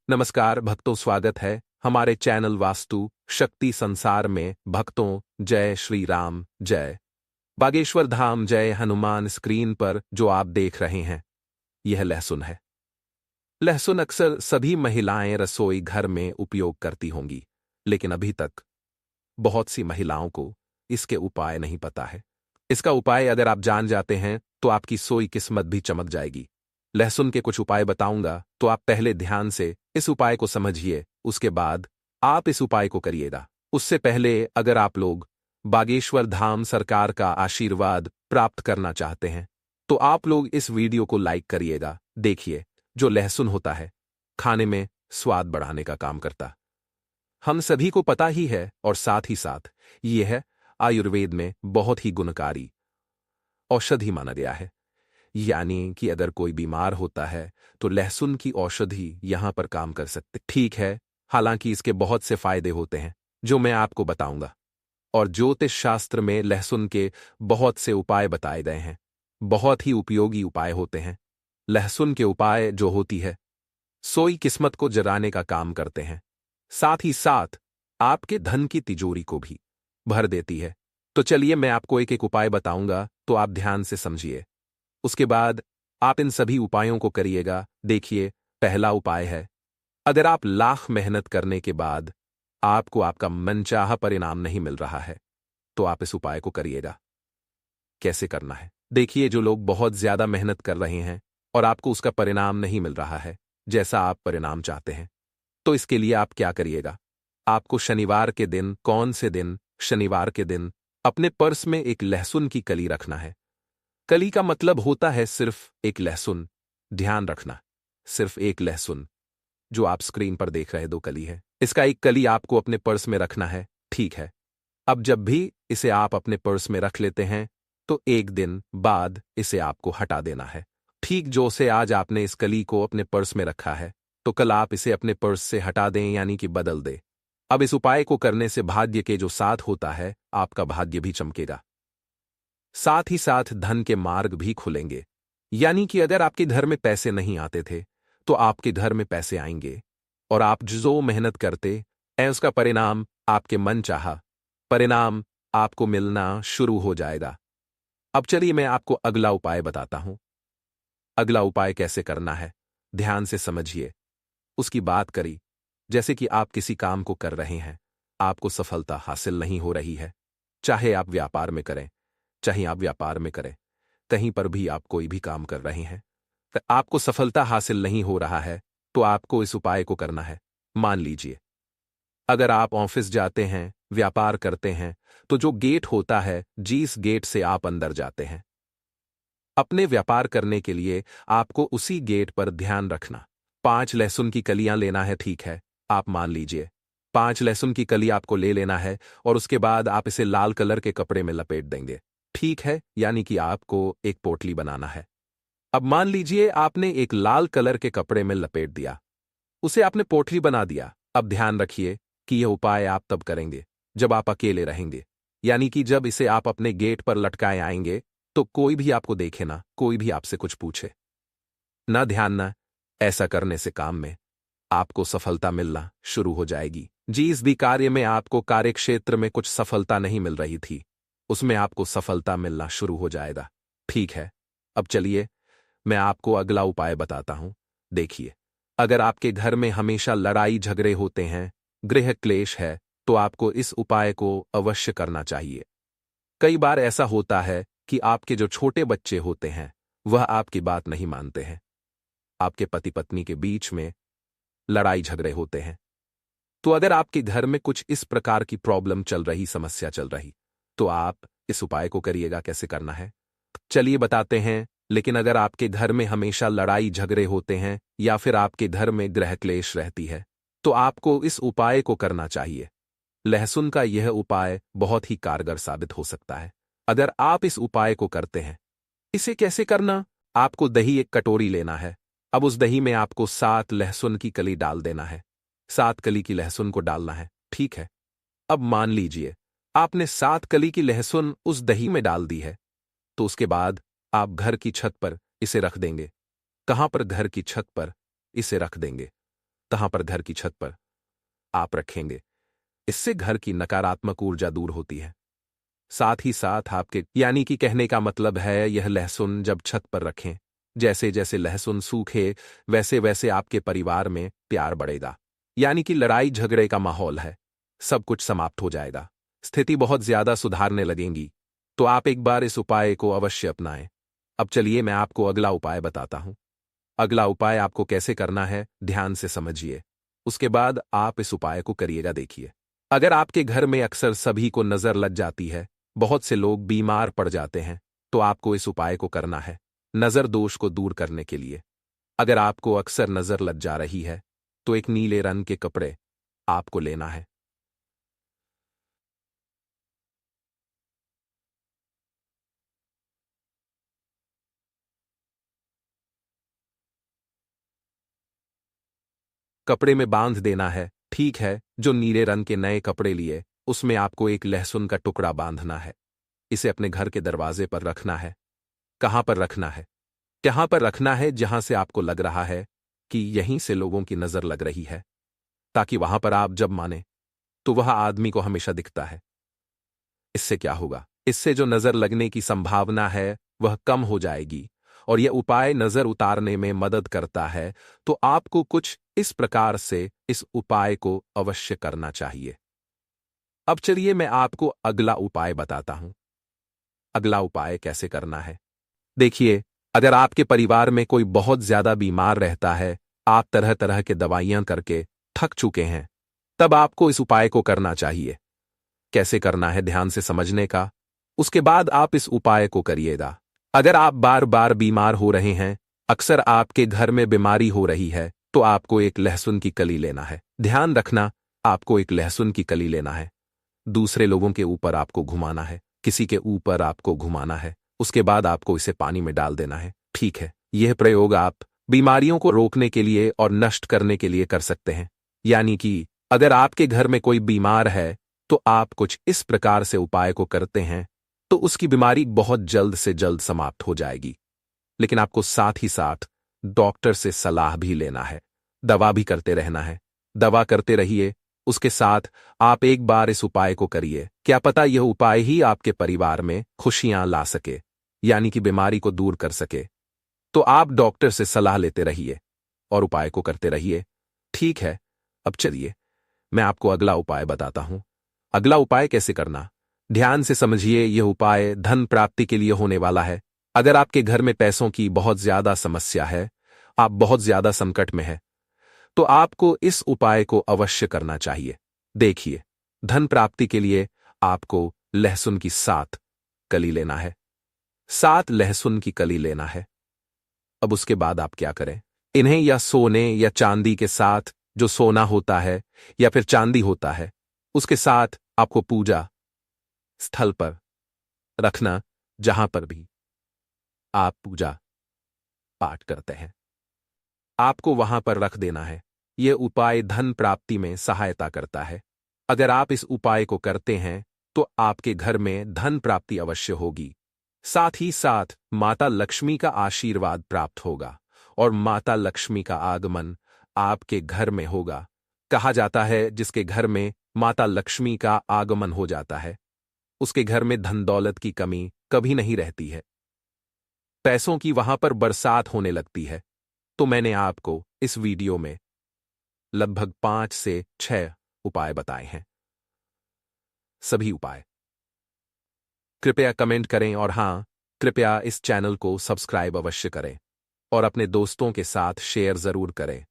नमस्कार भक्तों, स्वागत है हमारे चैनल वास्तु शक्ति संसार में। भक्तों, जय श्री राम, जय बागेश्वर धाम, जय हनुमान। स्क्रीन पर जो आप देख रहे हैं यह लहसुन है। लहसुन अक्सर सभी महिलाएं रसोई घर में उपयोग करती होंगी, लेकिन अभी तक बहुत सी महिलाओं को इसके उपाय नहीं पता है। इसका उपाय अगर आप जान जाते हैं तो आपकी सोई किस्मत भी चमक जाएगी। लहसुन के कुछ उपाय बताऊंगा, तो आप पहले ध्यान से इस उपाय को समझिए, उसके बाद आप इस उपाय को करिएगा। उससे पहले अगर आप लोग बागेश्वर धाम सरकार का आशीर्वाद प्राप्त करना चाहते हैं तो आप लोग इस वीडियो को लाइक करिएगा। देखिए, जो लहसुन होता है खाने में स्वाद बढ़ाने का काम करता, हम सभी को पता ही है, और साथ ही साथ यह आयुर्वेद में बहुत ही गुणकारी औषधि माना गया है। यानी कि अगर कोई बीमार होता है तो लहसुन की औषधि यहां पर काम कर सकते। ठीक है, हालांकि इसके बहुत से फायदे होते हैं जो मैं आपको बताऊंगा, और ज्योतिष शास्त्र में लहसुन के बहुत से उपाय बताए गए हैं। बहुत ही उपयोगी उपाय होते हैं। लहसुन के उपाय जो होती है सोई किस्मत को जगाने का काम करते हैं, साथ ही साथ आपके धन की तिजोरी को भी भर देती है। तो चलिए मैं आपको एक एक उपाय बताऊंगा, तो आप ध्यान से समझिए। उसके बाद आप इन सभी उपायों को करिएगा। देखिए, पहला उपाय है, अगर आप लाख मेहनत करने के बाद आपको आपका मनचाहा परिणाम नहीं मिल रहा है तो आप इस उपाय को करिएगा। कैसे करना है? देखिए, जो लोग बहुत ज्यादा मेहनत कर रहे हैं और आपको उसका परिणाम नहीं मिल रहा है जैसा आप परिणाम चाहते हैं, तो इसके लिए आप क्या करिएगा? आपको शनिवार के दिन, कौन से दिन? शनिवार के दिन अपने पर्स में एक लहसुन की कली रखना है। कली का मतलब होता है सिर्फ एक लहसुन। ध्यान रखना, सिर्फ एक लहसुन। जो आप स्क्रीन पर देख रहे 2 कली है, इसका एक कली आपको अपने पर्स में रखना है। ठीक है, अब जब भी इसे आप अपने पर्स में रख लेते हैं तो एक दिन बाद इसे आपको हटा देना है। ठीक जो से आज आपने इस कली को अपने पर्स में रखा है, तो कल आप इसे अपने पर्स से हटा दें, यानी कि बदल दें। अब इस उपाय को करने से भाग्य के जो साथ होता है, आपका भाग्य भी चमकेगा, साथ ही साथ धन के मार्ग भी खुलेंगे। यानी कि अगर आपके घर में पैसे नहीं आते थे तो आपके घर में पैसे आएंगे, और आप जो मेहनत करते हैं उसका परिणाम, आपके मन चाहा परिणाम आपको मिलना शुरू हो जाएगा। अब चलिए मैं आपको अगला उपाय बताता हूं। अगला उपाय कैसे करना है, ध्यान से समझिए। उसकी बात करी, जैसे कि आप किसी काम को कर रहे हैं, आपको सफलता हासिल नहीं हो रही है। चाहे आप व्यापार में करें, कहीं पर भी आप कोई भी काम कर रहे हैं, तो आपको सफलता हासिल नहीं हो रहा है, तो आपको इस उपाय को करना है। मान लीजिए, अगर आप ऑफिस जाते हैं, व्यापार करते हैं, तो जो गेट होता है, जिस गेट से आप अंदर जाते हैं अपने व्यापार करने के लिए, आपको उसी गेट पर ध्यान रखना 5 लहसुन की कलियां लेना है। ठीक है, आप मान लीजिए 5 लहसुन की कली आपको ले लेना है, और उसके बाद आप इसे लाल कलर के कपड़े में लपेट देंगे। ठीक है, यानी कि आपको एक पोटली बनाना है। अब मान लीजिए आपने एक लाल कलर के कपड़े में लपेट दिया, उसे आपने पोटली बना दिया। अब ध्यान रखिए कि यह उपाय आप तब करेंगे जब आप अकेले रहेंगे, यानी कि जब इसे आप अपने गेट पर लटकाए आएंगे तो कोई भी आपको देखे ना, कोई भी आपसे कुछ पूछे ना। ध्यान ना, ऐसा करने से काम में आपको सफलता मिलना शुरू हो जाएगी। जिस भी कार्य में आपको कार्यक्षेत्र में कुछ सफलता नहीं मिल रही थी, उसमें आपको सफलता मिलना शुरू हो जाएगा। ठीक है, अब चलिए मैं आपको अगला उपाय बताता हूं। देखिए, अगर आपके घर में हमेशा लड़ाई झगड़े होते हैं, गृह क्लेश है, तो आपको इस उपाय को अवश्य करना चाहिए। कई बार ऐसा होता है कि आपके जो छोटे बच्चे होते हैं वह आपकी बात नहीं मानते हैं। आपके पति पत्नी के बीच में लड़ाई झगड़े होते हैं। तो अगर आपके घर में कुछ इस प्रकार की प्रॉब्लम चल रही, समस्या चल रही, तो आप इस उपाय को करिएगा। कैसे करना है चलिए बताते हैं। लेकिन अगर आपके घर में हमेशा लड़ाई झगड़े होते हैं या फिर आपके घर में गृह क्लेश रहती है, तो आपको इस उपाय को करना चाहिए। लहसुन का यह उपाय बहुत ही कारगर साबित हो सकता है अगर आप इस उपाय को करते हैं। इसे कैसे करना? आपको दही 1 कटोरी लेना है। अब उस दही में आपको 7 लहसुन की कली डाल देना है। 7 कली की लहसुन को डालना है। ठीक है, अब मान लीजिए आपने 7 कली की लहसुन उस दही में डाल दी है, तो उसके बाद आप घर की छत पर इसे रख देंगे। कहां पर? घर की छत पर इसे रख देंगे। तहां पर घर की छत पर आप रखेंगे। इससे घर की नकारात्मक ऊर्जा दूर होती है। साथ ही साथ आपके यानी कि कहने का मतलब है यह लहसुन जब छत पर रखें, जैसे जैसे लहसुन सूखे वैसे वैसे आपके परिवार में प्यार बढ़ेगा। यानी कि लड़ाई झगड़े का माहौल है, सब कुछ समाप्त हो जाएगा, स्थिति बहुत ज्यादा सुधारने लगेंगी। तो आप एक बार इस उपाय को अवश्य अपनाएं। अब चलिए मैं आपको अगला उपाय बताता हूं। अगला उपाय आपको कैसे करना है ध्यान से समझिए, उसके बाद आप इस उपाय को करिएगा। देखिए, अगर आपके घर में अक्सर सभी को नजर लग जाती है, बहुत से लोग बीमार पड़ जाते हैं, तो आपको इस उपाय को करना है नजर दोष को दूर करने के लिए। अगर आपको अक्सर नजर लग जा रही है तो एक नीले रंग के कपड़े आपको लेना है। कपड़े में बांध देना है, ठीक है। जो नीले रंग के नए कपड़े लिए उसमें आपको एक लहसुन का टुकड़ा बांधना है। इसे अपने घर के दरवाजे पर रखना है। कहां पर रखना है? कहां पर रखना है जहां से आपको लग रहा है कि यहीं से लोगों की नजर लग रही है, ताकि वहां पर आप जब माने तो वह आदमी को हमेशा दिखता है। इससे क्या होगा? इससे जो नजर लगने की संभावना है वह कम हो जाएगी और यह उपाय नजर उतारने में मदद करता है। तो आपको कुछ इस प्रकार से इस उपाय को अवश्य करना चाहिए। अब चलिए मैं आपको अगला उपाय बताता हूं। अगला उपाय कैसे करना है? देखिए, अगर आपके परिवार में कोई बहुत ज्यादा बीमार रहता है, आप तरह तरह के दवाइयां करके थक चुके हैं, तब आपको इस उपाय को करना चाहिए। कैसे करना है ध्यान से समझने का, उसके बाद आप इस उपाय को करिएगा। अगर आप बार बार बीमार हो रहे हैं, अक्सर आपके घर में बीमारी हो रही है, तो आपको एक लहसुन की कली लेना है। ध्यान रखना, आपको एक लहसुन की कली लेना है। दूसरे लोगों के ऊपर आपको घुमाना है, किसी के ऊपर आपको घुमाना है। उसके बाद आपको इसे पानी में डाल देना है, ठीक है। यह प्रयोग आप बीमारियों को रोकने के लिए और नष्ट करने के लिए कर सकते हैं। यानी कि अगर आपके घर में कोई बीमार है तो आप कुछ इस प्रकार से उपाय को करते हैं तो उसकी बीमारी बहुत जल्द से जल्द समाप्त हो जाएगी। लेकिन आपको साथ ही साथ डॉक्टर से सलाह भी लेना है, दवा भी करते रहना है। दवा करते रहिए, उसके साथ आप एक बार इस उपाय को करिए। क्या पता यह उपाय ही आपके परिवार में खुशियां ला सके, यानी कि बीमारी को दूर कर सके। तो आप डॉक्टर से सलाह लेते रहिए और उपाय को करते रहिए, ठीक है। अब चलिए मैं आपको अगला उपाय बताता हूं। अगला उपाय कैसे करना, ध्यान से समझिए। यह उपाय धन प्राप्ति के लिए होने वाला है। अगर आपके घर में पैसों की बहुत ज्यादा समस्या है, आप बहुत ज्यादा संकट में हैं, तो आपको इस उपाय को अवश्य करना चाहिए। देखिए, धन प्राप्ति के लिए आपको लहसुन की 7 कली लेना है। 7 लहसुन की कली लेना है। अब उसके बाद आप क्या करें, इन्हें या सोने या चांदी के साथ, जो सोना होता है या फिर चांदी होता है, उसके साथ आपको पूजा स्थल पर रखना, जहां पर भी आप पूजा पाठ करते हैं, आपको वहां पर रख देना है। यह उपाय धन प्राप्ति में सहायता करता है। अगर आप इस उपाय को करते हैं तो आपके घर में धन प्राप्ति अवश्य होगी। साथ ही साथ माता लक्ष्मी का आशीर्वाद प्राप्त होगा और माता लक्ष्मी का आगमन आपके घर में होगा। कहा जाता है जिसके घर में माता लक्ष्मी का आगमन हो जाता है, उसके घर में धन दौलत की कमी कभी नहीं रहती है, पैसों की वहां पर बरसात होने लगती है। तो मैंने आपको इस वीडियो में लगभग 5 से 6 उपाय बताए हैं। सभी उपाय कृपया कमेंट करें और हां, कृपया इस चैनल को सब्सक्राइब अवश्य करें और अपने दोस्तों के साथ शेयर जरूर करें।